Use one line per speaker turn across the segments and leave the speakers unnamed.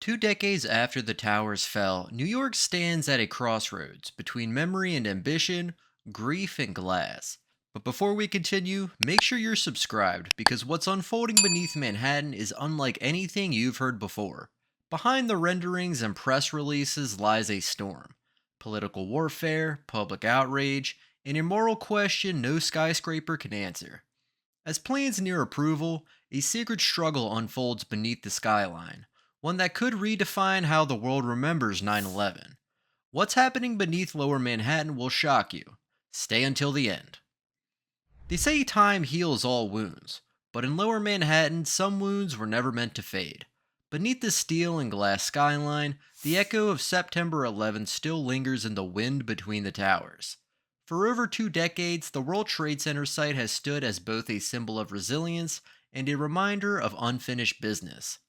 2 decades after the towers fell, New York stands at a crossroads between memory and ambition, grief and glass. But before we continue, make sure you're subscribed because what's unfolding beneath Manhattan is unlike anything you've heard before. Behind the renderings and press releases lies a storm: political warfare, public outrage, and a moral question no skyscraper can answer. As plans near approval, a secret struggle unfolds beneath the skyline, one that could redefine how the world remembers 9/11. What's happening beneath Lower Manhattan will shock you. Stay until the end. They say time heals all wounds, but in Lower Manhattan, some wounds were never meant to fade. Beneath the steel and glass skyline, the echo of September 11th still lingers in the wind between the towers. For over 2 decades, the World Trade Center site has stood as both a symbol of resilience and a reminder of unfinished business.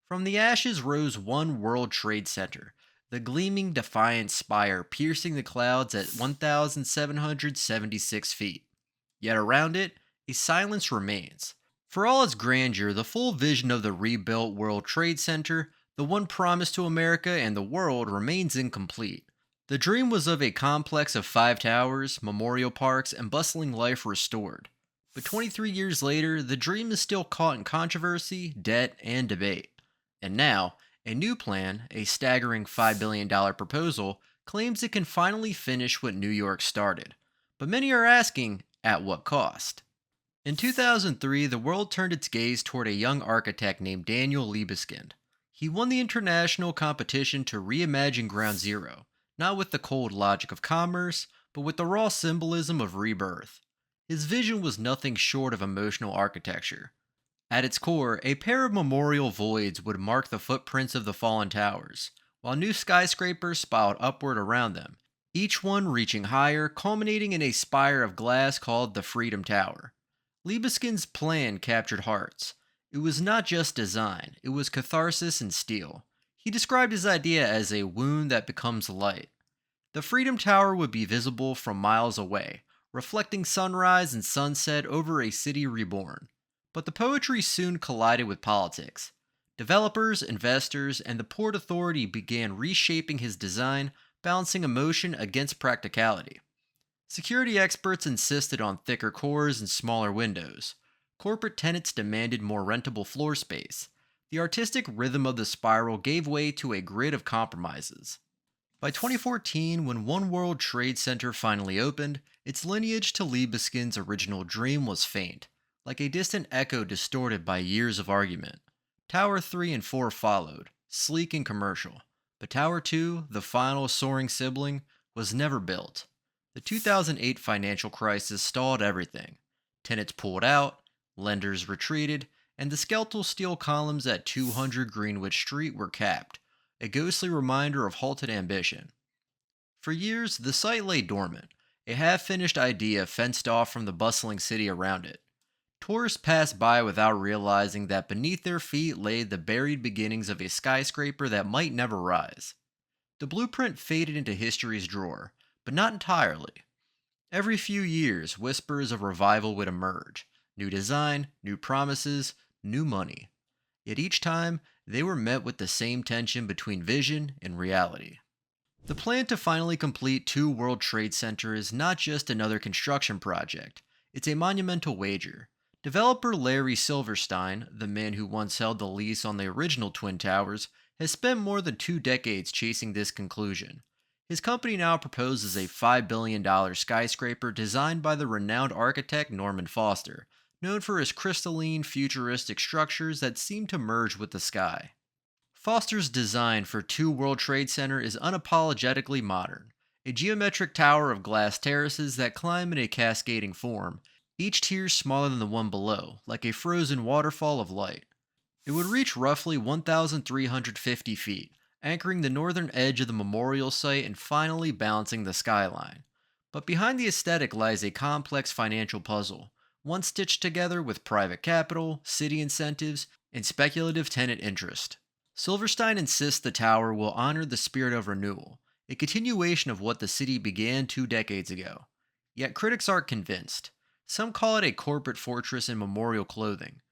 From the ashes rose one World Trade Center, the gleaming defiant spire piercing the clouds at 1,776 feet. Yet around it, a silence remains. For all its grandeur, the full vision of the rebuilt World Trade Center, the one promised to America and the world, remains incomplete. The dream was of a complex of 5 towers, memorial parks, and bustling life restored. But 23 years later, the dream is still caught in controversy, debt, and debate. And now, a new plan, a staggering $5 billion proposal, claims it can finally finish what New York started. But many are asking, at what cost? In 2003, the world turned its gaze toward a young architect named Daniel Libeskind. He won the international competition to reimagine Ground Zero, not with the cold logic of commerce, but with the raw symbolism of rebirth. His vision was nothing short of emotional architecture. At its core, a pair of memorial voids would mark the footprints of the fallen towers, while new skyscrapers spiraled upward around them, each one reaching higher, culminating in a spire of glass called the Freedom Tower. Libeskind's plan captured hearts. It was not just design, it was catharsis in steel. He described his idea as a wound that becomes light. The Freedom Tower would be visible from miles away, reflecting sunrise and sunset over a city reborn. But the poetry soon collided with politics. Developers, investors, and the Port Authority began reshaping his design, balancing emotion against practicality. Security experts insisted on thicker cores and smaller windows. Corporate tenants demanded more rentable floor space. The artistic rhythm of the spiral gave way to a grid of compromises. By 2014, when One World Trade Center finally opened, its lineage to Libeskind's original dream was faint, like a distant echo distorted by years of argument. Tower 3 and 4 followed, sleek and commercial, but Tower 2, the final soaring sibling, was never built. The 2008 financial crisis stalled everything. Tenants pulled out, lenders retreated, and the skeletal steel columns at 200 Greenwich Street were capped, a ghostly reminder of halted ambition. For years, the site lay dormant, a half finished idea fenced off from the bustling city around it. Tourists passed by without realizing that beneath their feet lay the buried beginnings of a skyscraper that might never rise. The blueprint faded into history's drawer, but not entirely. Every few years, whispers of revival would emerge: new design, new promises, new money. Yet each time, they were met with the same tension between vision and reality. The plan to finally complete two World Trade Center is not just another construction project, it's a monumental wager. Developer Larry Silverstein, the man who once held the lease on the original Twin Towers, has spent more than 2 decades chasing this conclusion. His company now proposes a $5 billion skyscraper designed by the renowned architect Norman Foster, known for his crystalline, futuristic structures that seem to merge with the sky. Foster's design for Two World Trade Center is unapologetically modern: a geometric tower of glass terraces that climb in a cascading form, each tier smaller than the one below, like a frozen waterfall of light. It would reach roughly 1,350 feet, anchoring the northern edge of the memorial site and finally balancing the skyline. But behind the aesthetic lies a complex financial puzzle, one stitched together with private capital, city incentives, and speculative tenant interest. Silverstein insists the tower will honor the spirit of renewal, a continuation of what the city began 2 decades ago. Yet critics aren't convinced. Some call it a corporate fortress in memorial clothing.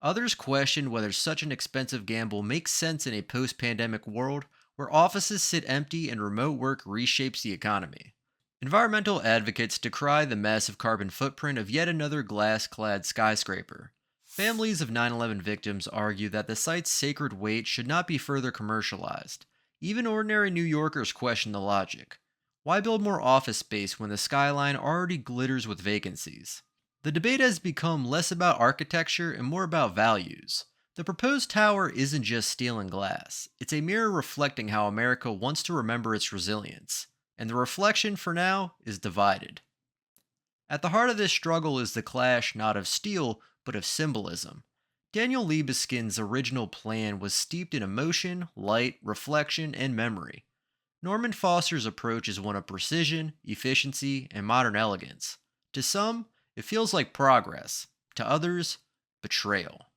Others question whether such an expensive gamble makes sense in a post pandemic world where offices sit empty and remote work reshapes the economy. Environmental advocates decry the massive carbon footprint of yet another glass clad skyscraper. Families of 9/11 victims argue that the site's sacred weight should not be further commercialized. Even ordinary New Yorkers question the logic. Why build more office space when the skyline already glitters with vacancies? The debate has become less about architecture and more about values. The proposed tower isn't just steel and glass, it's a mirror reflecting how America wants to remember its resilience. And the reflection, for now, is divided. At the heart of this struggle is the clash not of steel, but of symbolism. Daniel Libeskind's original plan was steeped in emotion, light, reflection, and memory. Norman Foster's approach is one of precision, efficiency, and modern elegance. To some, it feels like progress. To others, betrayal.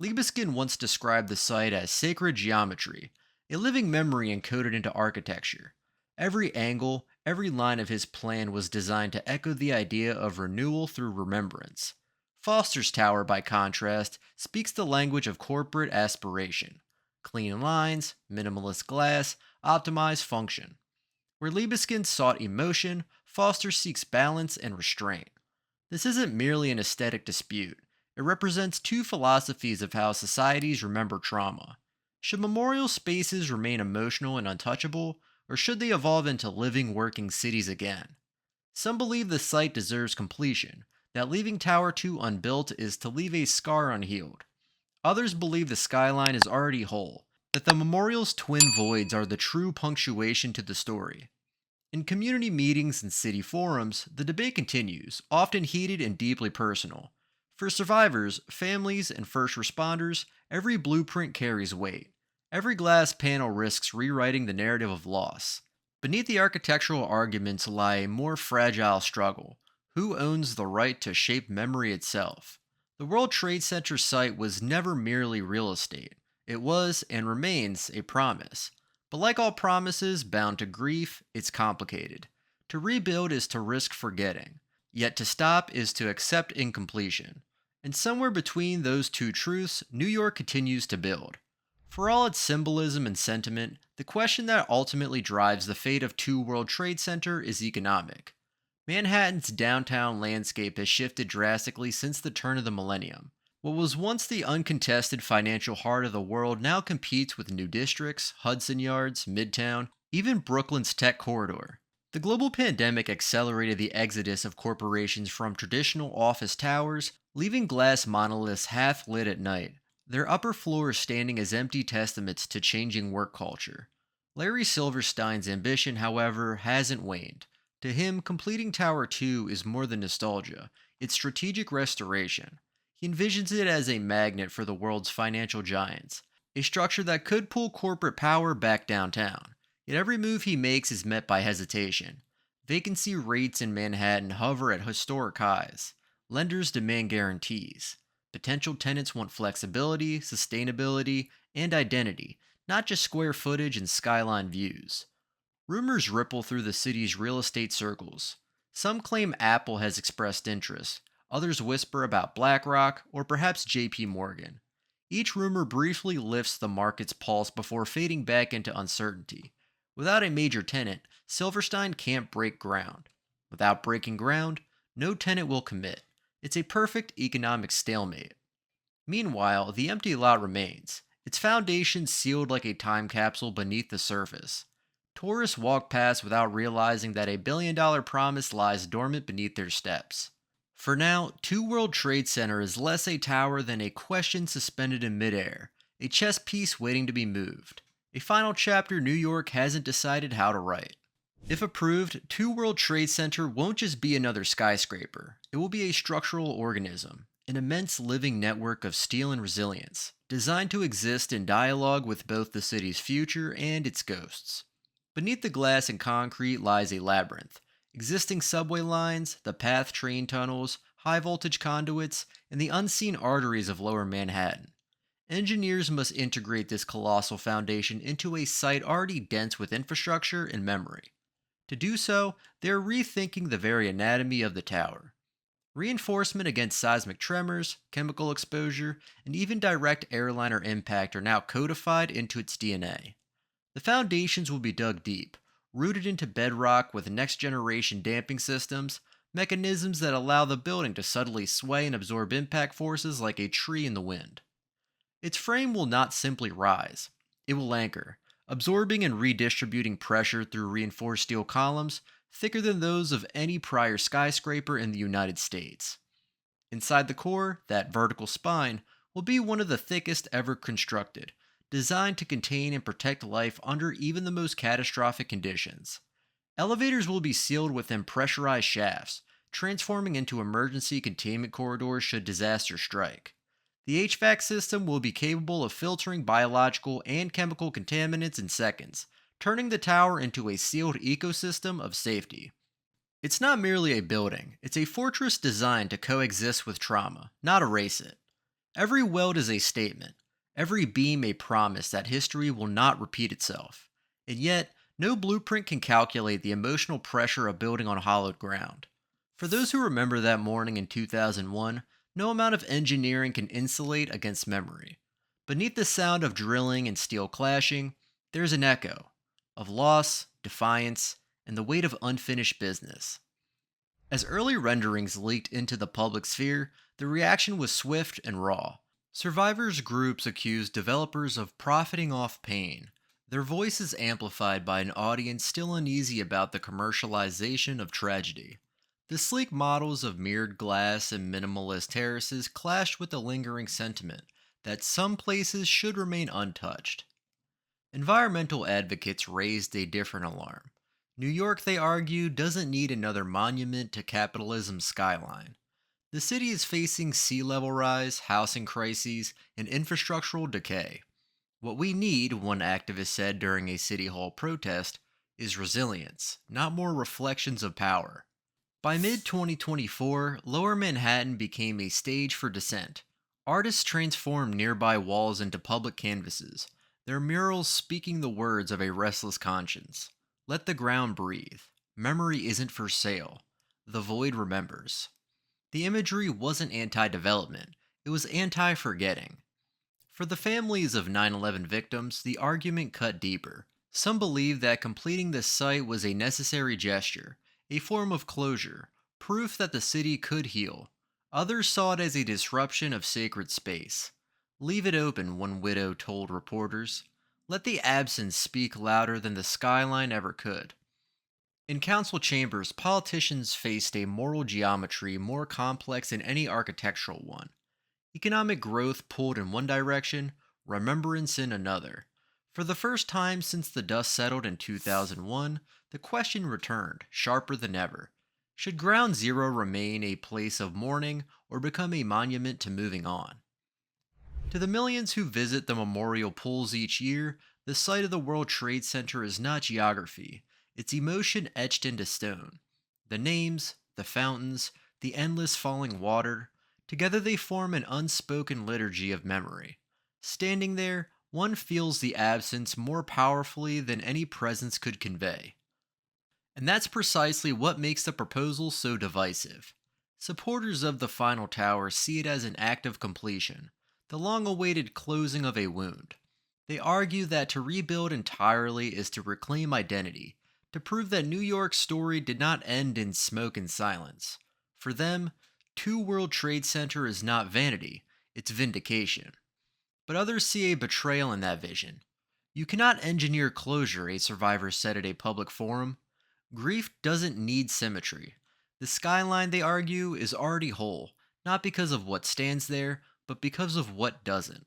Libeskind once described the site as sacred geometry, a living memory encoded into architecture. Every angle, every line of his plan was designed to echo the idea of renewal through remembrance. Foster's tower, by contrast, speaks the language of corporate aspiration. Clean lines, minimalist glass, optimized function. Where Libeskind sought emotion, Foster seeks balance and restraint. This isn't merely an aesthetic dispute. It represents two philosophies of how societies remember trauma. Should memorial spaces remain emotional and untouchable, or should they evolve into living, working cities again? Some believe the site deserves completion, that leaving Tower 2 unbuilt is to leave a scar unhealed. Others believe the skyline is already whole, that the memorial's twin voids are the true punctuation to the story. In community meetings and city forums, the debate continues, often heated and deeply personal. For survivors, families, and first responders, every blueprint carries weight. Every glass panel risks rewriting the narrative of loss. Beneath the architectural arguments lie a more fragile struggle. Who owns the right to shape memory itself? The World Trade Center site was never merely real estate. It was, and remains, a promise. But like all promises bound to grief, it's complicated. To rebuild is to risk forgetting. Yet to stop is to accept incompletion. And somewhere between those two truths, New York continues to build. For all its symbolism and sentiment, the question that ultimately drives the fate of Two World Trade Center is economic. Manhattan's downtown landscape has shifted drastically since the turn of the millennium. What was once the uncontested financial heart of the world now competes with new districts, Hudson Yards, Midtown, even Brooklyn's tech corridor. The global pandemic accelerated the exodus of corporations from traditional office towers, leaving glass monoliths half lit at night, their upper floors standing as empty testaments to changing work culture. Larry Silverstein's ambition, however, hasn't waned. To him, completing Tower 2 is more than nostalgia, it's strategic restoration. He envisions it as a magnet for the world's financial giants, a structure that could pull corporate power back downtown. Yet every move he makes is met by hesitation. Vacancy rates in Manhattan hover at historic highs. Lenders demand guarantees. Potential tenants want flexibility, sustainability, and identity, not just square footage and skyline views. Rumors ripple through the city's real estate circles. Some claim Apple has expressed interest, others whisper about BlackRock or perhaps JP Morgan. Each rumor briefly lifts the market's pulse before fading back into uncertainty. Without a major tenant, Silverstein can't break ground. Without breaking ground, no tenant will commit. It's a perfect economic stalemate. Meanwhile, the empty lot remains, its foundation sealed like a time capsule beneath the surface. Tourists walk past without realizing that a $1 billion promise lies dormant beneath their steps. For now, Two World Trade Center is less a tower than a question suspended in midair, a chess piece waiting to be moved. A final chapter New York hasn't decided how to write. If approved, Two World Trade Center won't just be another skyscraper. It will be a structural organism, an immense living network of steel and resilience, designed to exist in dialogue with both the city's future and its ghosts. Beneath the glass and concrete lies a labyrinth. Existing subway lines, the path train tunnels, high voltage conduits, and the unseen arteries of lower Manhattan. Engineers must integrate this colossal foundation into a site already dense with infrastructure and memory. To do so, they are rethinking the very anatomy of the tower. Reinforcement against seismic tremors, chemical exposure, and even direct airliner impact are now codified into its DNA. The foundations will be dug deep, rooted into bedrock with next generation damping systems, mechanisms that allow the building to subtly sway and absorb impact forces like a tree in the wind. Its frame will not simply rise, it will anchor, absorbing and redistributing pressure through reinforced steel columns thicker than those of any prior skyscraper in the United States. Inside the core, that vertical spine will be one of the thickest ever constructed, designed to contain and protect life under even the most catastrophic conditions. Elevators will be sealed within pressurized shafts, transforming into emergency containment corridors should disaster strike. The HVAC system will be capable of filtering biological and chemical contaminants in seconds, turning the tower into a sealed ecosystem of safety. It's not merely a building, it's a fortress designed to coexist with trauma, not erase it. Every weld is a statement, every beam a promise that history will not repeat itself. And yet, no blueprint can calculate the emotional pressure of building on hollowed ground. For those who remember that morning in 2001, no amount of engineering can insulate against memory. Beneath the sound of drilling and steel clashing, there's an echo of loss, defiance, and the weight of unfinished business. As early renderings leaked into the public sphere, the reaction was swift and raw. Survivors groups accused developers of profiting off pain, their voices amplified by an audience still uneasy about the commercialization of tragedy. The sleek models of mirrored glass and minimalist terraces clashed with the lingering sentiment that some places should remain untouched. Environmental advocates raised a different alarm. New York, they argue, doesn't need another monument to capitalism's skyline. The city is facing sea level rise, housing crises, and infrastructural decay. What we need, one activist said during a City Hall protest, is resilience, not more reflections of power. By mid 2024, Lower Manhattan became a stage for dissent. Artists transformed nearby walls into public canvases, their murals speaking the words of a restless conscience. Let the ground breathe. Memory isn't for sale. The void remembers. The imagery wasn't anti development, it was anti forgetting. For the families of 9/11 victims, the argument cut deeper. Some believed that completing this site was a necessary gesture, a form of closure, proof that the city could heal. Others saw it as a disruption of sacred space. Leave it open, one widow told reporters. Let the absence speak louder than the skyline ever could. In council chambers, politicians faced a moral geometry more complex than any architectural one. Economic growth pulled in one direction, remembrance in another. For the first time since the dust settled in 2001, the question returned, sharper than ever. Should Ground Zero remain a place of mourning or become a monument to moving on? To the millions who visit the memorial pools each year, the site of the World Trade Center is not geography, it's emotion etched into stone. The names, the fountains, the endless falling water, together they form an unspoken liturgy of memory. Standing there, one feels the absence more powerfully than any presence could convey. And that's precisely what makes the proposal so divisive. Supporters of the final tower see it as an act of completion, the long awaited closing of a wound. They argue that to rebuild entirely is to reclaim identity, to prove that New York's story did not end in smoke and silence. For them, Two World Trade Center is not vanity, it's vindication. But others see a betrayal in that vision. You cannot engineer closure, a survivor said at a public forum. Grief doesn't need symmetry. The skyline, they argue, is already whole, not because of what stands there, but because of what doesn't.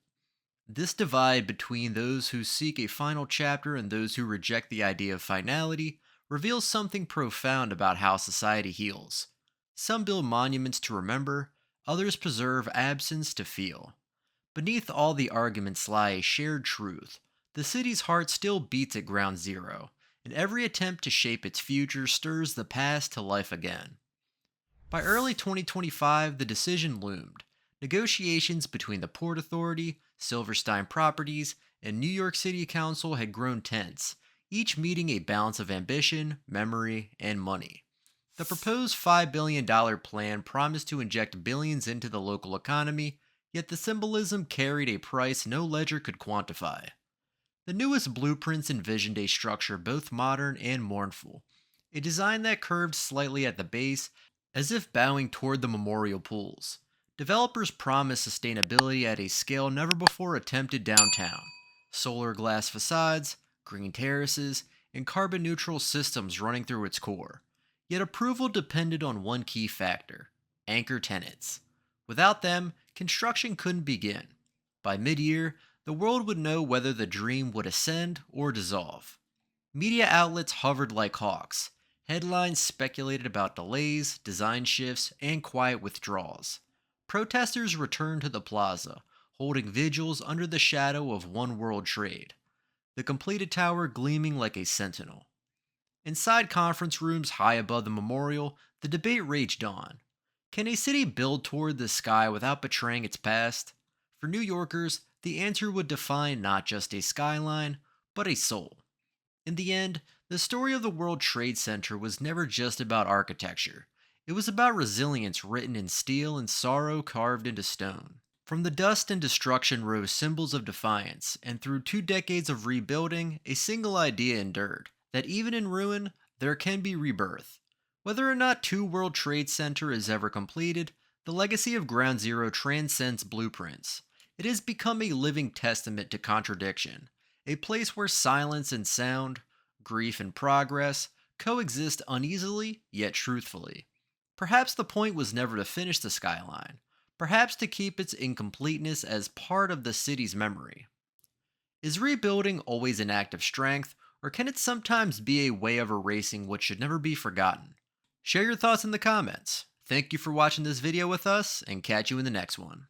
This divide between those who seek a final chapter and those who reject the idea of finality reveals something profound about how society heals. Some build monuments to remember, others preserve absence to feel. Beneath all the arguments lie a shared truth. The city's heart still beats at ground zero, and every attempt to shape its future stirs the past to life again. By early 2025, the decision loomed. Negotiations between the Port Authority, Silverstein Properties, and New York City Council had grown tense, each meeting a balance of ambition, memory, and money. The proposed $5 billion plan promised to inject billions into the local economy, yet the symbolism carried a price no ledger could quantify. The newest blueprints envisioned a structure both modern and mournful, a design that curved slightly at the base, as if bowing toward the memorial pools. Developers promised sustainability at a scale never before attempted downtown: solar glass facades, green terraces, and carbon neutral systems running through its core. Yet approval depended on one key factor: anchor tenants. Without them, construction couldn't begin. By mid year, the world would know whether the dream would ascend or dissolve. Media outlets hovered like hawks. Headlines speculated about delays, design shifts, and quiet withdrawals. Protesters returned to the plaza, holding vigils under the shadow of One World Trade, the completed tower gleaming like a sentinel. Inside conference rooms high above the memorial, the debate raged on. Can a city build toward the sky without betraying its past? For New Yorkers, the answer would define not just a skyline, but a soul. In the end, the story of the World Trade Center was never just about architecture. It was about resilience written in steel and sorrow carved into stone. From the dust and destruction rose symbols of defiance, and through 2 decades of rebuilding, a single idea endured: that even in ruin, there can be rebirth. Whether or not Two World Trade Center is ever completed, the legacy of Ground Zero transcends blueprints. It has become a living testament to contradiction, a place where silence and sound, grief and progress, coexist uneasily yet truthfully. Perhaps the point was never to finish the skyline, perhaps to keep its incompleteness as part of the city's memory. Is rebuilding always an act of strength, or can it sometimes be a way of erasing what should never be forgotten? Share your thoughts in the comments. Thank you for watching this video with us, and catch you in the next one.